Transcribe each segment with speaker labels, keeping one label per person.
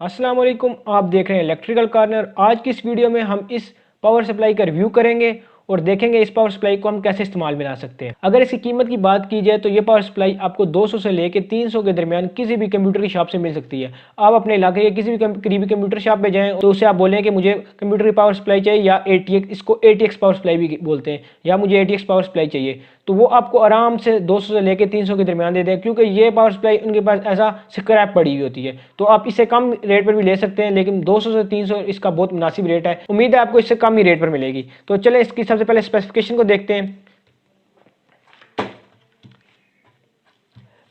Speaker 1: अस्सलाम वालेकुम, आप देख रहे हैं इलेक्ट्रिकल कॉर्नर। आज की इस वीडियो में हम इस पावर सप्लाई का रिव्यू करेंगे और देखेंगे इस पावर सप्लाई को हम कैसे इस्तेमाल में ला सकते हैं। अगर इसकी कीमत की बात की जाए तो ये पावर सप्लाई आपको 200 से लेकर 300 के दरमियान किसी भी कंप्यूटर की शॉप से मिल सकती है। आप अपने इलाके के किसी भी करीबी कंप्यूटर शॉप पे जाएं तो उससे आप बोलें कि मुझे कंप्यूटर की पावर सप्लाई चाहिए या ATX, इसको ATX पावर सप्लाई भी बोलते हैं, या मुझे ATX पावर सप्लाई चाहिए, तो वो आपको आराम से 200 से लेकर 300 के दरमियान दे दें, क्योंकि ये पावर सप्लाई उनके पास ऐसा स्क्रैप पड़ी हुई होती है। तो आप इससे कम रेट पर भी ले सकते हैं, लेकिन 200 से 300 इसका बहुत मुनासिब रेट है। उम्मीद है आपको इससे कम ही रेट पर मिलेगी। तो चले इसकी सबसे पहले स्पेसिफिकेशन को देखते हैं।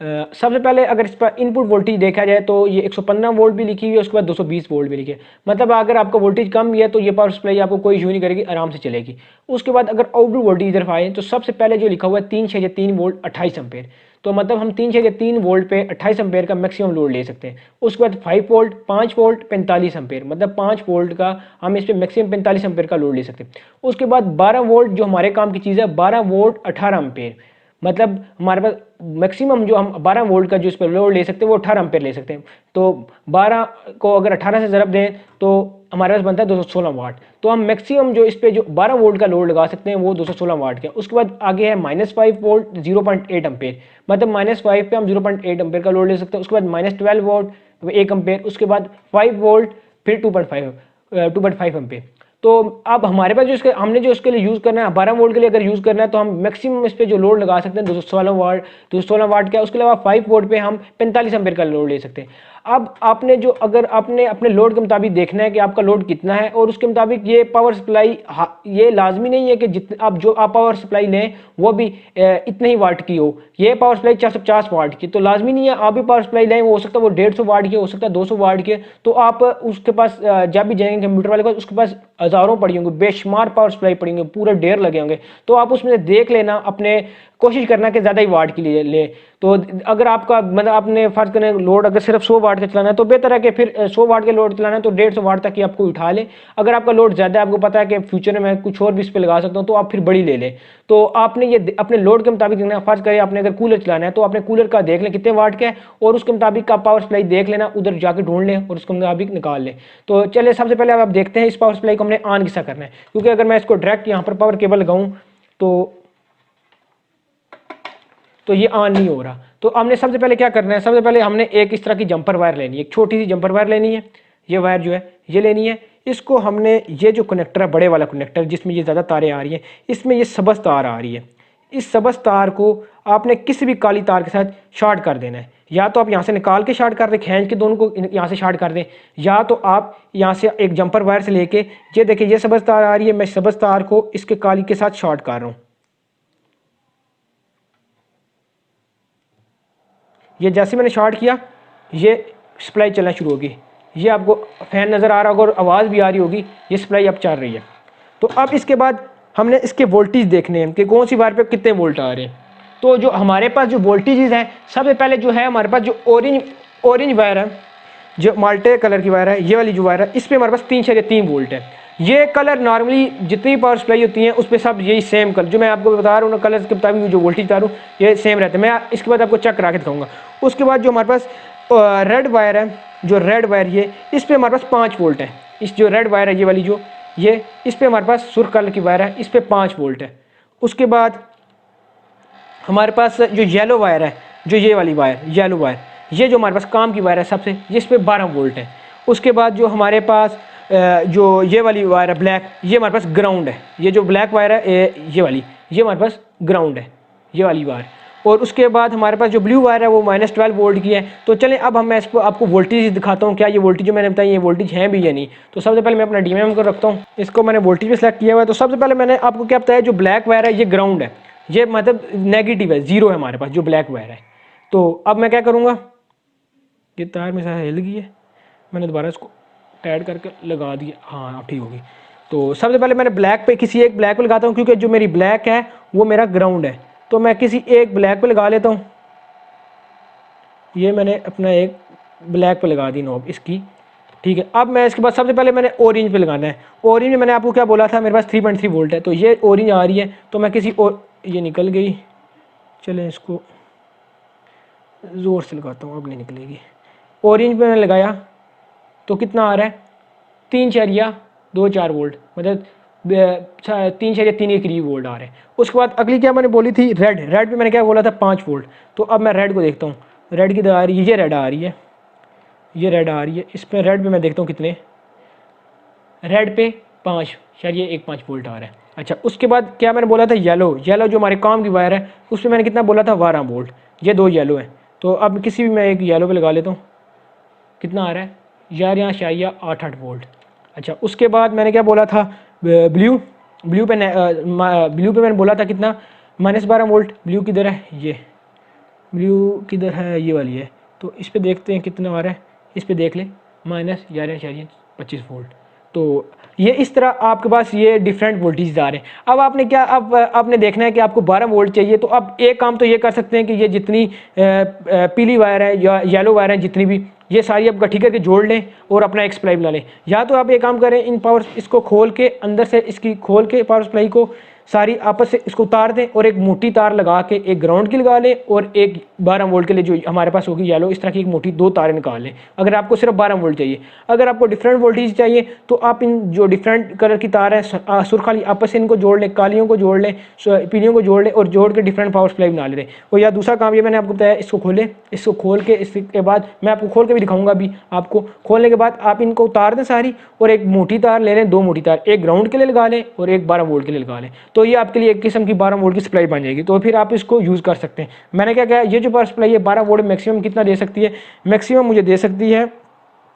Speaker 1: सबसे पहले अगर इस पर इनपुट वोल्टेज देखा जाए तो ये 115 वोल्ट भी लिखी हुई है, उसके बाद 220 वोल्ट भी लिखी है। मतलब अगर आपका वोल्टेज कम भी है तो ये पावर सप्लाई आपको कोई इशू नहीं करेगी, आराम से चलेगी। उसके बाद अगर आउटपुट वोल्टेज इधर आए तो सबसे पहले जो लिखा हुआ है 3 वोल्ट 28 एम्पेयर। तो मतलब हम 3 वोल्ट पे 28 एम्पेयर का मैक्सिमम लोड ले सकते हैं। उसके बाद 5 वोल्ट 5 वोल्ट 45 एम्पेयर, मतलब 5 वोल्ट का हम इस पर मैक्सिमम 45 एम्पेयर का लोड ले सकते हैं। उसके बाद 12 वोल्ट जो हमारे काम की चीज़ है, 12 वोल्ट 18 एम्पेयर, मतलब हमारे पास मैक्सिमम जो हम 12 वोल्ट का जो इस पर लोड ले सकते हैं वो 18 एम्पेयर ले सकते हैं। तो 12 को अगर 18 से ज़रब दें तो हमारे पास बनता है 216 वाट। तो हम मैक्सिमम जो इस पे जो 12 वोल्ट का लोड लगा सकते हैं वो 216 वाट के। उसके बाद आगे है -5 वोल्ट 0.8 एम्पेयर, मतलब -5 पे हम 0.8 एम्पेयर का लोड ले सकते हैं। उसके बाद -12 वोल्ट 1 एम्पेयर, उसके बाद 5 वोल्ट फिर 2.5 एम्पेयर। तो अब हमारे पास जो इसके हमने जो इसके लिए यूज़ करना है 12 वोल्ट के लिए अगर यूज़ करना है तो हम मैक्सिमम इस पर जो लोड लगा सकते हैं 216 वाट का। उसके अलावा 5 वोल्ट पे हम 45 एम्पेयर का लोड ले सकते हैं। अब आपने जो अगर आपने अपने लोड के मुताबिक देखना है कि आपका लोड कितना है, और उसके मुताबिक ये पावर सप्लाई, ये लाजमी नहीं है कि जितने आप पावर सप्लाई लें वो भी इतने ही वाट की हो। ये पावर सप्लाई 450 वाट की, तो लाजमी नहीं है आप भी पावर सप्लाई लें, वो हो सकता है वो 150 वाट की, हो सकता है 200 वाट की। तो आप उसके पास जब भी जाएंगे कंप्यूटर वाले के पास, उसके पास हज़ारों पड़ी होंगे, बेशुमार पावर सप्लाई पड़ी होंगे, पूरे ढेर लगे होंगे। तो आप उसमें से देख लेना, अपने कोशिश करना कि ज़्यादा ही वाट के लिए ले। तो अगर आपका मतलब आपने फर्ज करें लोड अगर सिर्फ 100 वाट का चलाना है तो बेहतर है कि फिर 100 वाट के लोड चलाना है तो 150 वाट तक ही आपको उठा ले। अगर आपका लोड ज़्यादा है, आपको पता है कि फ्यूचर में मैं कुछ और भी इस पर लगा सकता हूँ, तो आप फिर बड़ी ले लें। तो आपने ये अपने लोड के मुताबिक देखना। फर्ज करें आपने अगर कूलर चलाना है तो आपने कूलर का देख लें कितने वाट का है, और उसके मुताबिक आप पावर सप्लाई देख लेना, उधर जाके ढूंढ लें और उसके मुताबिक निकाल लें। तो चलिए सबसे पहले आप देखते हैं इस पावर सप्लाई को हमने ऑन किसा करना है, क्योंकि अगर मैं इसको डायरेक्ट यहाँ पर पावर केबल लगाऊँ तो ये ऑन नहीं हो रहा। तो हमने सबसे पहले क्या करना है, सबसे पहले हमने एक इस तरह की जंपर वायर लेनी है, एक छोटी सी जंपर वायर लेनी है। ये वायर जो है ये लेनी है। इसको हमने ये जो कनेक्टर है, बड़े वाला कनेक्टर जिसमें ये ज़्यादा तारें आ रही हैं, इसमें ये सबस तार आ रही है। इस सबस तार को आपने किसी भी काली तार के साथ शॉर्ट कर देना है। या तो आप यहाँ से निकाल के शॉर्ट कर दें, खींच के दोनों को यहाँ से शॉर्ट कर दें, या तो आप यहाँ से एक जंपर वायर से लेके, ये देखिए ये सबस तार आ रही है, मैं सबस तार को इसके काली के साथ शॉर्ट कर रहा हूँ। ये जैसे मैंने शॉर्ट किया ये सप्लाई चलना शुरू होगी। ये आपको फैन नज़र आ रहा होगा और आवाज़ भी आ रही होगी, ये सप्लाई अब चल रही है। तो अब इसके बाद हमने इसके वोल्टेज देखने हैं कि कौन सी वायर पे कितने वोल्ट आ रहे हैं। तो जो हमारे पास जो वोल्टेजेस हैं, सबसे पहले जो है हमारे पास जो ऑरेंज वायर है, जो माल्टे कलर की वायर है, ये वाली जो वायर है, इस पर हमारे पास 3 वोल्ट है। ये कलर नॉर्मली जितनी पावर सप्लाई होती है उस पर सब यही सेम कलर जो मैं आपको बता रहा हूँ, कलर के मुताबिक जो वोल्टेज बता रहा हूँ ये सेम रहता है। मैं इसके बाद आपको चेक करा के दिखाऊंगा। उसके बाद जो हमारे पास रेड वायर है, जो रेड वायर ये, इस पर हमारे पास 5 वोल्ट है। इस जो रेड वायर है ये वाली जो ये, इस पर हमारे पास सुर्ख कलर की वायर है, इस पर 5 वोल्ट है। उसके बाद हमारे पास जो येलो वायर है, जो ये वाली वायर येलो वायर, ये जो हमारे पास काम की वायर है सबसे, जिस पे 12 वोल्ट है। उसके बाद जो हमारे पास जो ये वाली वायर है ब्लैक, ये हमारे पास ग्राउंड है। ये जो ब्लैक वायर है ये वाली, ये हमारे पास ग्राउंड है, ये वाली वायर। और उसके बाद हमारे पास जो ब्लू वायर है वो -12 वोल्ट की है। तो चलें अब मैं इसको आपको वोल्टेज दिखाता हूँ, क्या ये वोल्टेज जो मैंने बताया ये वोल्टेज हैं भी या नहीं। तो सबसे पहले मैं अपना DMM को रखता हूँ, इसको मैंने वोल्टेज भी सेलेक्ट किया हुआ है। तो सबसे पहले मैंने आपको क्या बताया, जो ब्लैक वायर है ये ग्राउंड है, ये मतलब नेगेटिव है, जीरो है हमारे पास जो ब्लैक वायर है। तो अब मैं क्या करूँगा, ये तार में सारा हिल गई है, मैंने दोबारा इसको टाइट करके लगा दिया, हाँ अब ठीक होगी। तो सबसे पहले मैंने ब्लैक पे किसी एक ब्लैक पे लगाता हूँ, क्योंकि जो मेरी ब्लैक है वो मेरा ग्राउंड है। तो मैं किसी एक ब्लैक पे लगा लेता हूँ। ये मैंने अपना एक ब्लैक पे लगा दी नॉब इसकी, ठीक है। अब मैं इसके बाद सबसे पहले मैंने ऑरेंज पे लगाना है। ऑरेंज में मैंने आपको क्या बोला था, मेरे पास 3.3 वोल्ट है, तो ये ऑरेंज आ रही है। तो मैं किसी और, ये निकल गई, चलें इसको ज़ोर से लगाता हूँ, अब नहीं निकलेगी। ऑरेंज पे मैंने लगाया, तो कितना आ रहा है 3.24 वोल्ट, मतलब 3.3 के करीब वोल्ट आ रहे हैं। उसके बाद अगली क्या मैंने बोली थी, रेड पे मैंने क्या बोला था 5 वोल्ट। तो अब मैं रेड को देखता हूँ, रेड की आ रही है, ये रेड आ रही है, ये रेड आ रही है। इस पर रेड पे मैं देखता हूँ कितने, रेड पे 5, शायद ये 1.5 वोल्ट आ रहा है। अच्छा, उसके बाद क्या मैंने बोला था, येलो जो हमारे काम की वायर है उस पर मैंने कितना बोला था 12 वोल्ट। ये 2 येलो है, तो अब किसी भी मैं एक येलो पे लगा लेता हूँ, कितना आ रहा है यार, यहाँ शायद 8 वोल्ट। अच्छा, उसके बाद मैंने क्या बोला था, ब्लू पे मैंने बोला था कितना, -12 वोल्ट। ब्लू किधर है, ये ब्लू किधर है, ये वाली है। तो इस पे देखते हैं कितना आ रहा है, इस पे देख ले, -11.25 वोल्ट। तो ये इस तरह आपके पास ये डिफरेंट वोल्टेज आ रहे हैं। अब आपने क्या, अब आपने देखना है कि आपको 12 वोल्ट चाहिए। तो अब एक काम तो ये कर सकते हैं कि ये जितनी पीली वायर है या येलो वायर है, जितनी भी, ये सारी आप इकट्ठी करके जोड़ लें और अपना एक सप्लाई बना लें। या तो आप एक काम करें, इन पावर इसको खोल के अंदर से इसकी खोल के पावर सप्लाई को सारी आपस से इसको उतार दें और एक मोटी तार लगा के एक ग्राउंड की लगा लें और एक 12 वोल्ट के लिए जो हमारे पास होगी येलो, इस तरह की एक मोटी 2 तारें निकाल लें, अगर आपको सिर्फ 12 वोल्ट चाहिए। अगर आपको डिफरेंट वोल्टेज चाहिए तो आप इन जो डिफरेंट कलर की तार है सुर्ख वाली, आपस से इनको जोड़ लें, कालियों को जोड़ लें, पीलियों को जोड़ लें और जोड़ के डिफरेंट पावर सप्लाई बना लें। और या दूसरा काम ये मैंने आपको बताया, इसको खोलें, इसको खोल के इसके बाद मैं आपको खोल के भी दिखाऊंगा अभी। आपको खोलने के बाद आप इनको उतार दें सारी और एक मोटी तार ले लें, 2 मोटी तार, एक ग्राउंड के लिए लगा लें और एक 12 वोल्ट के लिए लगा लें। तो ये आपके लिए एक किस्म की 12 वोल्ट की सप्लाई बन जाएगी। तो फिर आप इसको यूज़ कर सकते हैं। मैंने क्या किया, ये जो पावर सप्लाई है 12 वोल्ट मैक्सिमम कितना दे सकती है, मैक्सिमम मुझे दे सकती है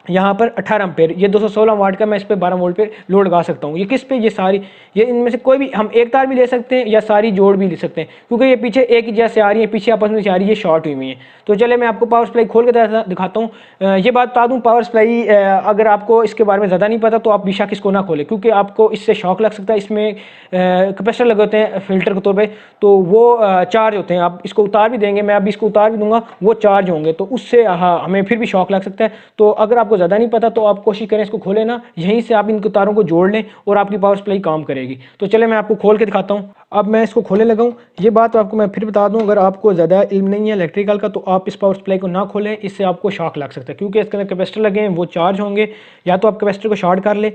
Speaker 1: यहाँ पर 18 एम्पेयर। ये 216 वाट का मैं इस पर 12 वोल्ट पे लोड लगा सकता हूँ। ये किस पे, ये सारी, ये इनमें से कोई भी हम एक तार भी ले सकते हैं या सारी जोड़ भी ले सकते हैं, क्योंकि ये पीछे एक ही जैसे आ रही है, पीछे आपस में से आ रही है, शॉर्ट हुई है। तो चले मैं आपको पावर सप्लाई खोल के दिखाता हूँ। ये बात बता दूँ, पावर सप्लाई अगर आपको इसके बारे में ज़्यादा नहीं पता तो आप बेशक इसको ना खोलें, क्योंकि आपको इससे शॉक लग सकता है। इसमें कैपेसिटर लगे होते हैं फिल्टर के तौर पर, तो वो चार्ज होते हैं। आप इसको उतार भी देंगे, मैं अभी इसको उतार भी दूंगा, वो चार्ज होंगे, तो उससे हमें फिर भी शॉक लग सकता है। तो अगर आपको ज़्यादा नहीं पता तो आप कोशिश करें इसको खोलें ना, यहीं से आप इन तारों को जोड़ लें और आपकी पावर सप्लाई काम करेगी। तो चले मैं आपको खोल के दिखाता हूँ। अब मैं इसको खोलने लगा हूँ। ये बात आपको मैं फिर बता दूँ, अगर आपको ज़्यादा इल्म नहीं है इलेक्ट्रिकल का तो आप इस पावर सप्लाई को ना खोलें, इससे आपको शॉक लग सकता है, क्योंकि इसके अंदर कैपेसिटर लगे हैं, वो चार्ज होंगे। या तो आप कैपेसिटर को शॉर्ट कर लें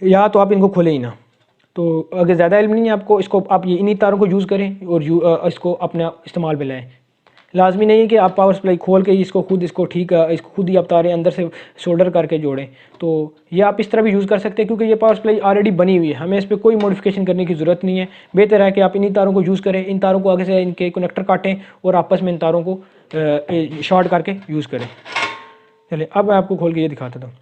Speaker 1: या तो आप इनको खोलें ही ना। तो अगर ज़्यादा इल्म नहीं है आपको, इसको आप ये इन्हीं तारों को यूज़ करें और इसको अपना इस्तेमाल में लाएँ। लाजमी नहीं है कि आप पावर सप्लाई खोल के इसको खुद ही आप तारें अंदर से सोल्डर करके जोड़ें। तो ये आप इस तरह भी यूज़ कर सकते हैं, क्योंकि ये पावर सप्लाई ऑलरेडी बनी हुई है, हमें इस पर कोई मॉडिफिकेशन करने की ज़रूरत नहीं है। बेहतर है कि आप इन्हीं तारों को यूज़ करें, इन तारों को आगे से इनके कनेक्टर काटें और आपस में इन तारों को शॉर्ट करके यूज़ करें। चलिए अब मैं आपको खोल के ये दिखाता हूँ।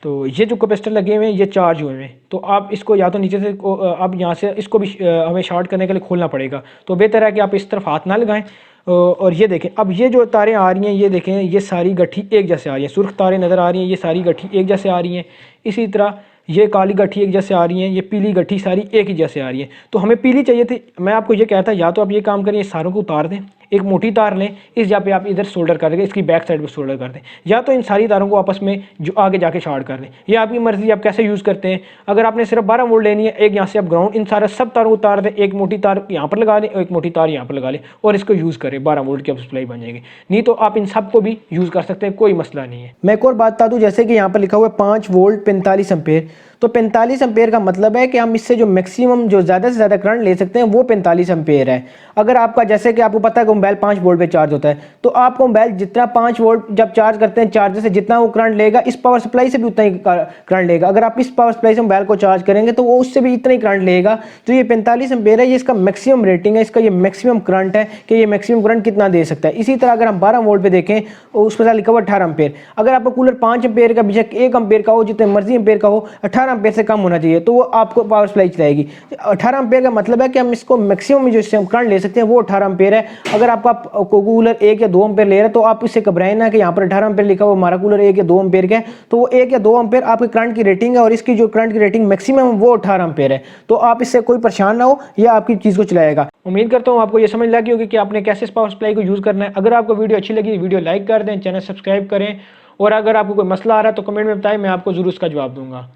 Speaker 1: तो ये जो कैपेसिटर लगे हुए हैं ये चार्ज हुए हैं, तो आप इसको या तो नीचे से आप यहाँ से इसको भी हमें शॉर्ट करने के लिए खोलना पड़ेगा। तो बेहतर है कि आप इस तरफ हाथ ना लगाएं। और ये देखें, अब ये जो तारें आ रही हैं, ये देखें, ये सारी गट्ठी एक जैसे आ रही हैं, सुर्ख तारें नज़र आ रही हैं, ये सारी गट्ठी एक जैसे आ रही हैं। इसी तरह ये काली गट्ठी एक जैसे आ रही हैं, ये पीली गट्ठी सारी एक ही जैसे आ रही हैं। तो हमें पीली चाहिए थी। मैं आपको ये कहता, या तो आप ये काम करें, ये सारों को उतार दें, एक मोटी तार लें, इस जगह पे आप इधर सोल्डर कर देंगे, इसकी बैक साइड पे सोल्डर कर दें, या तो इन सारी तारों को आपस में जो आगे जाके शॉर्ट कर दें। ये आपकी मर्ज़ी, आप कैसे यूज़ करते हैं। अगर आपने सिर्फ 12 वोल्ट लेनी है, एक यहाँ से आप ग्राउंड, इन सारे सब तारों को उतार दें, एक मोटी तार यहाँ पर लगा दें और एक मोटी तार यहाँ पर लगा लें और इसको यूज़ करें, 12 वोल्ट की आप सप्लाई बन जाएगी। नहीं तो आप इन सब को भी यूज़ कर सकते हैं, कोई मसला नहीं है। मैं एक और बात बता दूँ, जैसे कि यहाँ पर लिखा हुआ है 5 वोल्ट 45 एम्पेयर, तो 45 एम्पेयर का मतलब है कि हम इससे जो मैक्सिमम जो ज़्यादा से ज़्यादा करंट ले सकते हैं वो 45 एम्पेयर है। अगर आपका, जैसे कि आपको पता है कि मोबाइल 5 वोल्ट पे चार्ज होता है, तो आपको मोबाइल जितना 5 वोल्ट जब चार्ज करते हैं चार्जर से, जितना वो करंट लेगा इस पावर सप्लाई से भी उतना ही करंट लेगा। अगर आप इस पावर सप्लाई से मोबाइल को चार्ज करेंगे तो वो उससे भी इतना ही करंट लेगा। तो ये 45 एम्पेयर है, ये इसका मैक्सिमम रेटिंग है, इसका ये मैक्सिमम करंट है कि ये मैक्सिमम करंट कितना दे सकता है। इसी तरह अगर हम 12 वोल्ट पे देखें तो उस पर लिखा हुआ 18 एम्पेयर। अगर आपका कूलर 5 एम्पेयर का, बेशक 1 एम्पेयर का हो, जितने मर्जी एम्पेयर का हो, 18 एम्पेयर से कम होना चाहिए, तो वो आपको पावर सप्लाई चलाएगी। 18 एम्पेयर का मतलब है कि हम इसको मैक्सिमम जो इससे करंट ले सकते हैं वो 18 एम्पेयर है। अगर आपका कूलर 1 या 2 एम्पेयर ले रहा है तो आप इससे घबराएं ना कि यहाँ पर 18 एम्पेयर लिखा हुआ, हमारा कूलर 1 या 2 एम्पेयर का है, तो वो 1 या 2 एम्पेयर आपके करंट की रेटिंग है और इसकी जो करंट की रेटिंग मैक्सिमम वो 18 एम्पेयर है। तो आप इससे कोई परेशान ना हो, यह आपकी चीज़ को चलाएगा। उम्मीद करता हूँ आपको ये समझ लगी होगी कि आपने कैसे इस पावर सप्लाई को यूज़ करना है। अगर आपको वीडियो अच्छी लगी, वीडियो लाइक कर दें, चैनल सब्सक्राइब करें और अगर आपको कोई मसला आ रहा है तो कमेंट में बताएं, मैं आपको ज़रूर उसका जवाब दूंगा।